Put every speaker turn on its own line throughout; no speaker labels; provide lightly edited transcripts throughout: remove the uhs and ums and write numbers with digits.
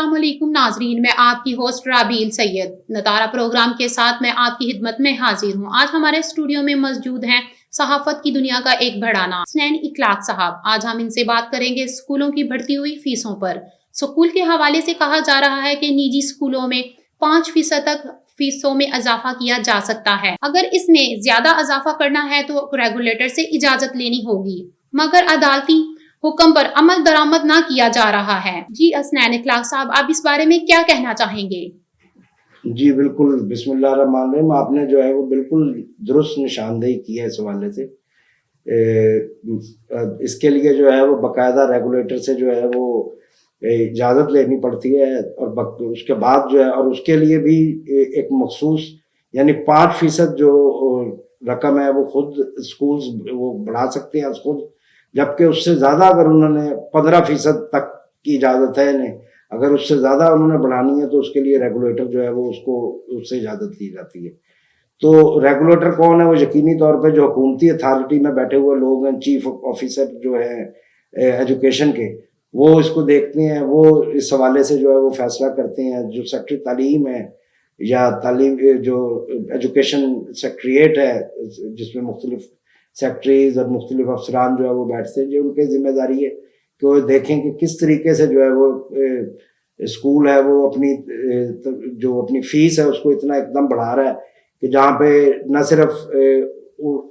السلام علیکم ناظرین، میں آپ کی ہوسٹ رابیل سید نتارا پروگرام کے ساتھ میں آپ کی خدمت میں حاضر ہوں۔ آج ہمارے اسٹوڈیو میں موجود ہیں صحافت کی دنیا کا ایک بڑا نام حسنین اخلاق صاحب۔ آج ہم ان سے بات کریں گے اسکولوں کی بڑھتی ہوئی فیسوں پر۔ اسکول کے حوالے سے کہا جا رہا ہے کہ نجی اسکولوں میں 5% تک فیسوں میں اضافہ کیا جا سکتا ہے۔ اگر اس میں زیادہ اضافہ کرنا ہے تو ریگولیٹر سے اجازت لینی ہوگی، مگر عدالتی حکم پر عمل درآمد نہ کیا جا رہا ہے۔ جی حسنین اخلاق صاحب، آپ اس بارے میں کیا کہنا چاہیں گے؟
جی بالکل، بسم اللہ الرحمن الرحیم۔ آپ نے جو ہے وہ بالکل درست نشاندہی کی ہے اس حوالے سے۔ اس کے لیے جو ہے وہ باقاعدہ ریگولیٹر سے جو ہے وہ اجازت لینی پڑتی ہے، اور اس کے بعد جو ہے، اور اس کے لیے بھی ایک مخصوص یعنی 5% جو رقم ہے وہ خود اسکولز وہ بڑھا سکتے ہیں خود، جبکہ اس سے زیادہ اگر انہوں نے 15% تک کی اجازت ہے انہیں، اگر اس سے زیادہ انہوں نے بڑھانی ہے تو اس کے لیے ریگولیٹر جو ہے وہ اس سے اجازت لی جاتی ہے۔ تو ریگولیٹر کون ہے؟ وہ یقینی طور پہ جو حکومتی اتھارٹی میں بیٹھے ہوئے لوگ ہیں، چیف آفیسر جو ہیں ایجوکیشن کے، وہ اس کو دیکھتے ہیں، وہ اس حوالے سے جو ہے وہ فیصلہ کرتے ہیں۔ جو سیکٹری تعلیم ہے یا تعلیم جو ایجوکیشن سیکٹریٹ ہے، جس میں مختلف سیکٹریز اور مختلف افسران جو ہے وہ بیٹھتے ہیں، جو ان کی ذمہ داری ہے کہ وہ دیکھیں کہ کس طریقے سے جو ہے وہ اسکول ہے وہ اپنی فیس ہے اس کو اتنا ایک دم بڑھا رہا ہے کہ جہاں پہ نہ صرف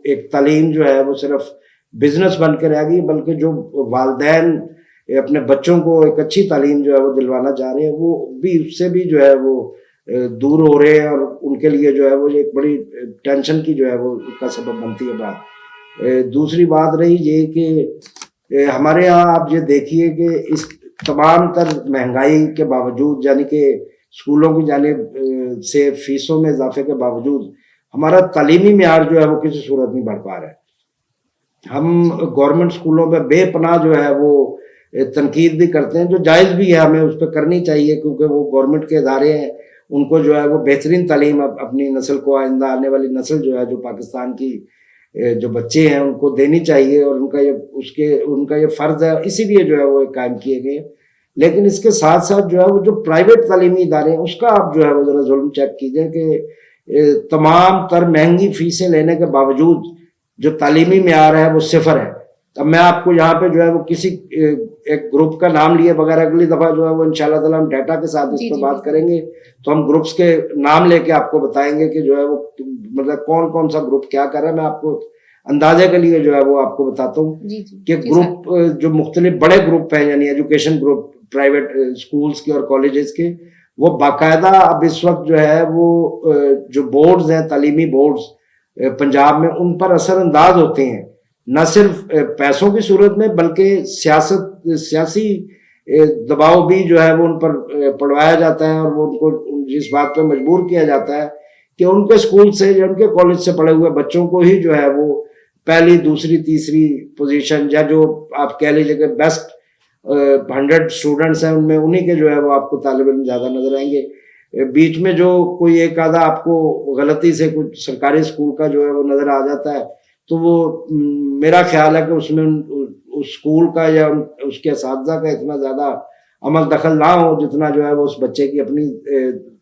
ایک تعلیم جو ہے وہ صرف بزنس بن کے رہ گئی، بلکہ جو والدین اپنے بچوں کو ایک اچھی تعلیم جو ہے وہ دلوانا چاہ رہے ہیں، وہ بھی اس سے بھی جو ہے وہ دور ہو رہے ہیں، اور ان کے لیے جو ہے وہ ایک بڑی ٹینشن کی جو ہے وہ کا سبب بنتی ہے بات۔ دوسری بات رہی یہ کہ ہمارے یہاں آپ یہ دیکھیے کہ اس تمام تر مہنگائی کے باوجود، یعنی کہ اسکولوں کی جانب سے فیسوں میں اضافے کے باوجود، ہمارا تعلیمی معیار جو ہے وہ کسی صورت نہیں بڑھ پا رہا ہے۔ ہم گورنمنٹ اسکولوں پہ بے پناہ جو ہے وہ تنقید بھی کرتے ہیں، جو جائز بھی ہے، ہمیں اس پہ کرنی چاہیے، کیونکہ وہ گورنمنٹ کے ادارے ہیں، ان کو جو ہے وہ بہترین تعلیم اپنی نسل کو، آئندہ آنے والی نسل جو ہے، جو پاکستان کی جو بچے ہیں، ان کو دینی چاہیے، اور ان کا یہ فرض ہے، اسی لیے جو ہے وہ قائم کیے گئے۔ لیکن اس کے ساتھ ساتھ جو ہے وہ جو پرائیویٹ تعلیمی ادارے ہیں، اس کا آپ جو ہے وہ ذرا ظلم چیک کیجئے کہ تمام تر مہنگی فیسیں لینے کے باوجود جو تعلیمی معیار ہے وہ 0 ہے۔ اب میں آپ کو یہاں پہ جو ہے وہ کسی ایک گروپ کا نام لیے بغیر، اگلی دفعہ جو ہے وہ انشاءاللہ تعالیٰ ہم ڈیٹا کے ساتھ اس پہ بات کریں گے تو ہم گروپس کے نام لے کے آپ کو بتائیں گے کہ جو ہے وہ مطلب کون سا گروپ کیا کر رہا ہے۔ میں آپ کو اندازے کے لیے جو ہے وہ آپ کو بتاتا ہوں کہ گروپ جو مختلف بڑے گروپ ہیں، یعنی ایجوکیشن گروپ پرائیویٹ اسکولز کے اور کالجز کے، وہ باقاعدہ اب اس وقت جو ہے وہ جو بورڈز ہیں، تعلیمی بورڈز پنجاب میں، ان پر اثر انداز ہوتے ہیں، نہ صرف پیسوں کی صورت میں بلکہ سیاسی دباؤ بھی جو ہے وہ ان پر پڑھوایا جاتا ہے، اور وہ ان کو جس بات پہ مجبور کیا جاتا ہے کہ ان کے اسکول سے یا ان کے کالج سے پڑھے ہوئے بچوں کو ہی جو ہے وہ پہلی، دوسری، تیسری پوزیشن، یا جو آپ کہہ لیجیے کہ بیسٹ 100 اسٹوڈنٹس ہیں، ان میں انہی کے جو ہے وہ آپ کو طالب علم زیادہ نظر آئیں گے۔ بیچ میں جو کوئی ایک آدھا آپ کو غلطی سے کچھ سرکاری اسکول کا جو ہے وہ نظر آ جاتا ہے، تو وہ میرا خیال ہے کہ اس میں اس اسکول کا یا اس کے اساتذہ کا اتنا زیادہ عمل دخل نہ ہو، جتنا جو ہے وہ اس بچے کی اپنی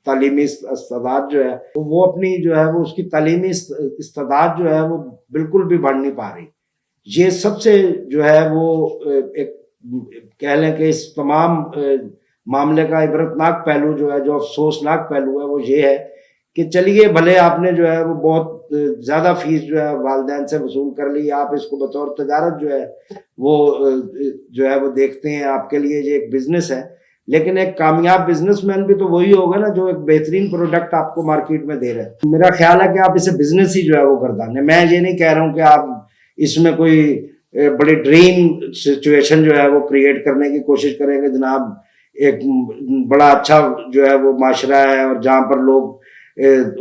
تعلیمی استعداد جو ہے وہ اپنی جو ہے وہ اس کی تعلیمی استعداد جو ہے وہ بالکل بھی بڑھ نہیں پا رہی۔ یہ سب سے جو ہے وہ ایک کہہ لیں کہ اس تمام معاملے کا عبرتناک پہلو جو ہے، جو افسوسناک پہلو ہے، وہ یہ ہے کہ چلیے بھلے آپ نے جو ہے وہ بہت زیادہ فیس جو ہے والدین سے وصول کر لی، آپ اس کو بطور تجارت جو ہے وہ دیکھتے ہیں، آپ کے لیے یہ ایک بزنس ہے، لیکن ایک کامیاب بزنس مین بھی تو وہی ہوگا نا جو ایک بہترین پروڈکٹ آپ کو مارکیٹ میں دے رہا ہے۔ میرا خیال ہے کہ آپ اسے بزنس ہی جو ہے وہ گردانے، میں یہ نہیں کہہ رہا ہوں کہ آپ اس میں کوئی بڑی ڈریم سچویشن جو ہے وہ کریٹ کرنے کی کوشش کریں گے، جناب ایک بڑا اچھا جو ہے وہ معاشرہ ہے، اور جہاں پر لوگ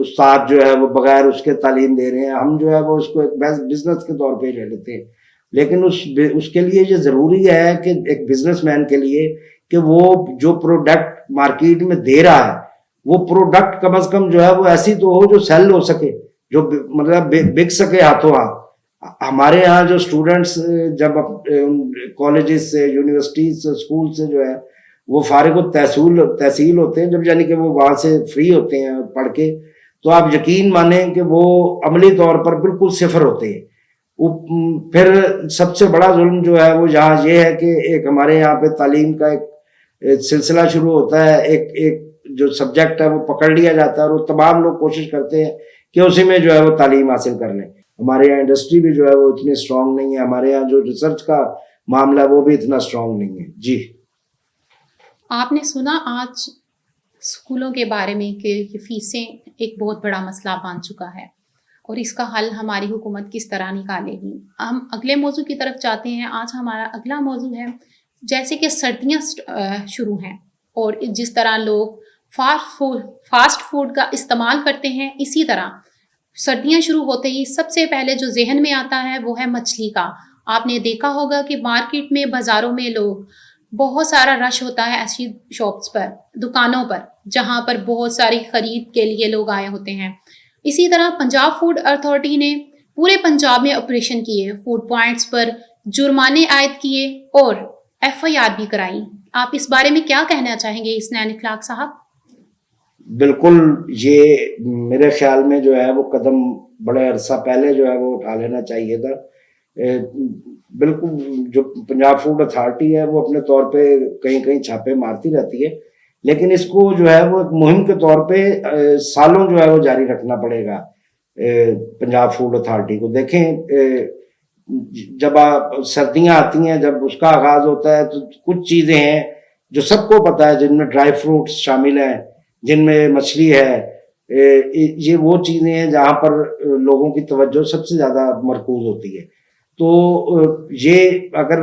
استاد جو ہے وہ بغیر اس کے تعلیم دے رہے ہیں، ہم جو ہے وہ اس کو ایک بزنس کے طور پہ لے لیتے ہیں۔ لیکن اس کے لیے یہ ضروری ہے کہ ایک بزنس مین کے لیے کہ وہ جو پروڈکٹ مارکیٹ میں دے رہا ہے، وہ پروڈکٹ کم از کم جو ہے وہ ایسی تو ہو جو سیل ہو سکے، جو مطلب بک سکے ہاتھوں ہاتھ۔ ہمارے یہاں جو اسٹوڈنٹس جب کالجز سے، یونیورسٹیز سے، اسکول سے جو ہے وہ فارغ تحصیل ہوتے ہیں جب، یعنی کہ وہ وہاں سے فری ہوتے ہیں پڑھ کے، تو آپ یقین مانیں کہ وہ عملی طور پر بالکل صفر ہوتے ہیں. پھر سب سے بڑا ظلم جو ہے وہ یہاں یہ ہے کہ ایک ہمارے یہاں پہ تعلیم کا ایک سلسلہ شروع ہوتا ہے، ایک جو سبجیکٹ ہے وہ پکڑ لیا جاتا ہے اور وہ تمام لوگ کوشش کرتے ہیں کہ اسی میں جو ہے وہ تعلیم حاصل کر لیں. ہمارے یہاں انڈسٹری بھی جو ہے وہ اتنی اسٹرانگ نہیں ہے، ہمارے یہاں جو ریسرچ کا معاملہ ہے وہ بھی اتنا اسٹرانگ نہیں ہے. جی
آپ نے سنا آج اسکولوں کے بارے میں کہ فیسیں ایک بہت بڑا مسئلہ بن چکا ہے اور اس کا حل ہماری حکومت کس طرح نکالے گی. ہم اگلے موضوع کی طرف جاتے ہیں. آج ہمارا اگلا موضوع ہے جیسے کہ سردیاں شروع ہیں اور جس طرح لوگ فاسٹ فوڈ کا استعمال کرتے ہیں، اسی طرح سردیاں شروع ہوتے ہی سب سے پہلے جو ذہن میں آتا ہے وہ ہے مچھلی کا. آپ نے دیکھا ہوگا کہ مارکیٹ میں، بازاروں میں لوگ بہت سارا رش ہوتا ہے ایسی شاپس پر، دکانوں پر، جہاں پر بہت ساری خرید کے لیے لوگ آئے ہوتے ہیں. اسی طرح پنجاب فوڈ اتھارٹی نے پورے پنجاب میں آپریشن کیے، فوڈ پوائنٹس پر جرمانے عائد کیے اور FIR بھی کرائی. آپ اس بارے میں کیا کہنا چاہیں گے حسنین اخلاق صاحب؟
بالکل، یہ میرے خیال میں جو ہے وہ قدم بڑے عرصہ پہلے جو ہے وہ اٹھا لینا چاہیے تھا. بالکل، جو پنجاب فوڈ اتھارٹی ہے وہ اپنے طور پہ کہیں کہیں چھاپے مارتی رہتی ہے، لیکن اس کو جو ہے وہ ایک مہم کے طور پہ سالوں جو ہے وہ جاری رکھنا پڑے گا. پنجاب فوڈ اتھارٹی کو دیکھیں، جب سردیاں آتی ہیں، جب اس کا آغاز ہوتا ہے، تو کچھ چیزیں ہیں جو سب کو پتہ ہے، جن میں ڈرائی فروٹس شامل ہیں، جن میں مچھلی ہے. یہ وہ چیزیں ہیں جہاں پر لوگوں کی توجہ سب سے زیادہ مرکوز ہوتی ہے. تو یہ اگر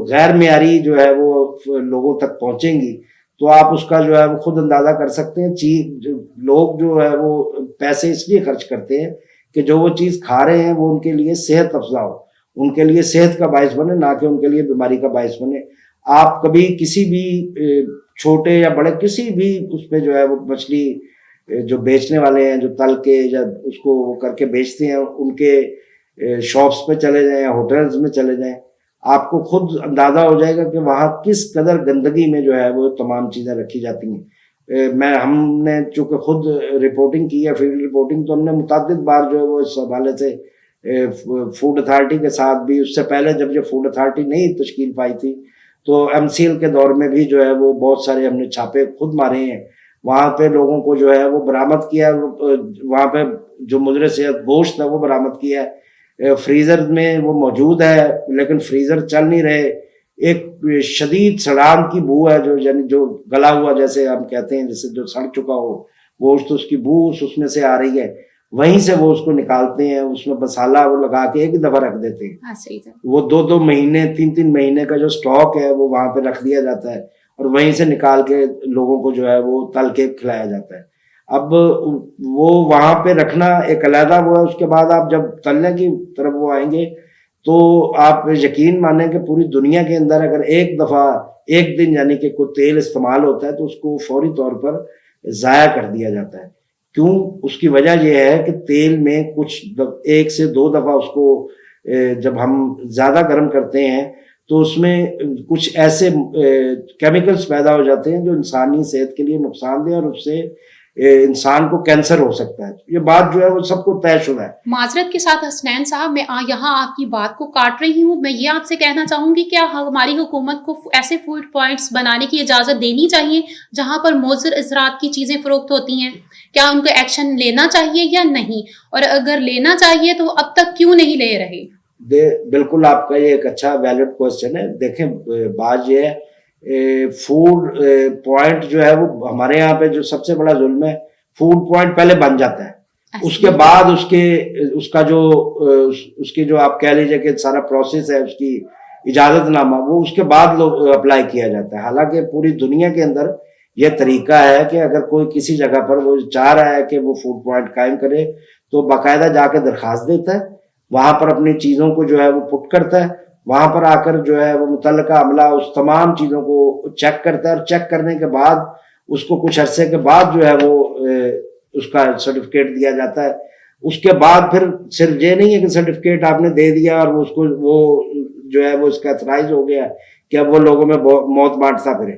غیر معیاری جو ہے وہ لوگوں تک پہنچیں گی تو آپ اس کا جو ہے وہ خود اندازہ کر سکتے ہیں. لوگ جو ہے وہ پیسے اس لیے خرچ کرتے ہیں کہ جو وہ چیز کھا رہے ہیں وہ ان کے لیے صحت افزا ہو، ان کے لیے صحت کا باعث بنے، نہ کہ ان کے لیے بیماری کا باعث بنے. آپ کبھی کسی بھی چھوٹے یا بڑے کسی بھی اس پہ جو ہے وہ مچھلی جو بیچنے والے ہیں، جو تل کے یا اس کو وہ کر کے بیچتے ہیں، ان کے شاپس پہ چلے جائیں یا ہوٹلز میں چلے جائیں، آپ کو خود اندازہ ہو جائے گا کہ وہاں کس قدر گندگی میں جو ہے وہ تمام چیزیں رکھی جاتی ہیں. ہم نے چونکہ خود رپورٹنگ کی ہے، فیلڈ رپورٹنگ، تو ہم نے متعدد بار جو ہے وہ اس حوالے سے فوڈ اتھارٹی کے ساتھ بھی، اس سے پہلے جب یہ فوڈ اتھارٹی نہیں تشکیل پائی تھی تو MCL کے دور میں بھی جو ہے وہ بہت سارے ہم نے چھاپے خود مارے ہیں. وہاں پہ لوگوں کو جو ہے وہ برآمد کیا، وہاں پہ جو مضر صحت گوشت ہے وہ برآمد کیا ہے. فریزر میں وہ موجود ہے لیکن فریزر چل نہیں رہے. ایک شدید سڑان کی بو ہے، جو یعنی جو گلا ہوا جیسے ہم کہتے ہیں، جیسے جو سڑ چکا ہو گوشت، اس کی بو اس میں سے آ رہی ہے. وہیں سے وہ اس کو نکالتے ہیں، اس میں مسالہ وہ لگا کے ایک دفعہ رکھ دیتے ہیں. وہ 2 مہینے 3 مہینے کا جو سٹاک ہے وہ وہاں پہ رکھ دیا جاتا ہے اور وہیں سے نکال کے لوگوں کو جو ہے وہ تل کے کھلایا جاتا ہے. اب وہ وہاں پہ رکھنا ایک علیحدہ وہ ہے. اس کے بعد آپ جب تلنے کی طرف وہ آئیں گے تو آپ یقین مانیں کہ پوری دنیا کے اندر اگر ایک دفعہ ایک دن یعنی کہ کوئی تیل استعمال ہوتا ہے تو اس کو فوری طور پر ضائع کر دیا جاتا ہے. کیوں؟ اس کی وجہ یہ ہے کہ تیل میں کچھ 1 سے 2 دفعہ اس کو جب ہم زیادہ گرم کرتے ہیں تو اس میں کچھ ایسے کیمیکلز پیدا ہو جاتے ہیں جو انسانی صحت کے لیے نقصان دہ، اور اس سے انسان کو کینسر ہو سکتا ہے. یہ بات جو ہے وہ سب کو طے شدہ ہے.
معذرت کے ساتھ حسنین صاحب، میں یہاں آپ کی بات کو کاٹ رہی ہوں. میں یہ آپ سے کہنا چاہوں گی کیا ہماری حکومت کو ایسے فوڈ پوائنٹس بنانے کی اجازت دینی چاہیے جہاں پر مضر اثرات کی چیزیں فروخت ہوتی ہیں؟ کیا ان کو ایکشن لینا چاہیے یا نہیں؟ اور اگر لینا چاہیے تو اب تک کیوں نہیں لے رہے؟
بالکل، آپ کا یہ ایک اچھا ویلڈ کوسچن ہے. دیکھیں، بات یہ ہے فوڈ پوائنٹ جو ہے وہ ہمارے یہاں پہ جو سب سے بڑا ظلم ہے، فوڈ پوائنٹ پہلے بن جاتا ہے، اس کے بعد اس کی جو آپ کہہ لیجئے کہ سارا پروسیس ہے، اس کی اجازت نامہ، وہ اس کے بعد اپلائی کیا جاتا ہے. حالانکہ پوری دنیا کے اندر یہ طریقہ ہے کہ اگر کوئی کسی جگہ پر وہ چاہ رہا ہے کہ وہ فوڈ پوائنٹ قائم کرے تو باقاعدہ جا کے درخواست دیتا ہے، وہاں پر اپنی چیزوں کو جو ہے وہ پٹ کرتا ہے، وہاں پر آ کر جو ہے وہ متعلقہ عملہ اس تمام چیزوں کو چیک کرتا ہے، اور چیک کرنے کے بعد اس کو کچھ عرصے کے بعد جو ہے وہ اس کا سرٹیفکیٹ دیا جاتا ہے. اس کے بعد پھر صرف یہ نہیں ہے کہ سرٹیفکیٹ آپ نے دے دیا اور وہ جو ہے وہ اس کا ایتھرائز ہو گیا کہ اب وہ لوگوں میں موت بانٹتا پھرے.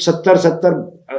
70-70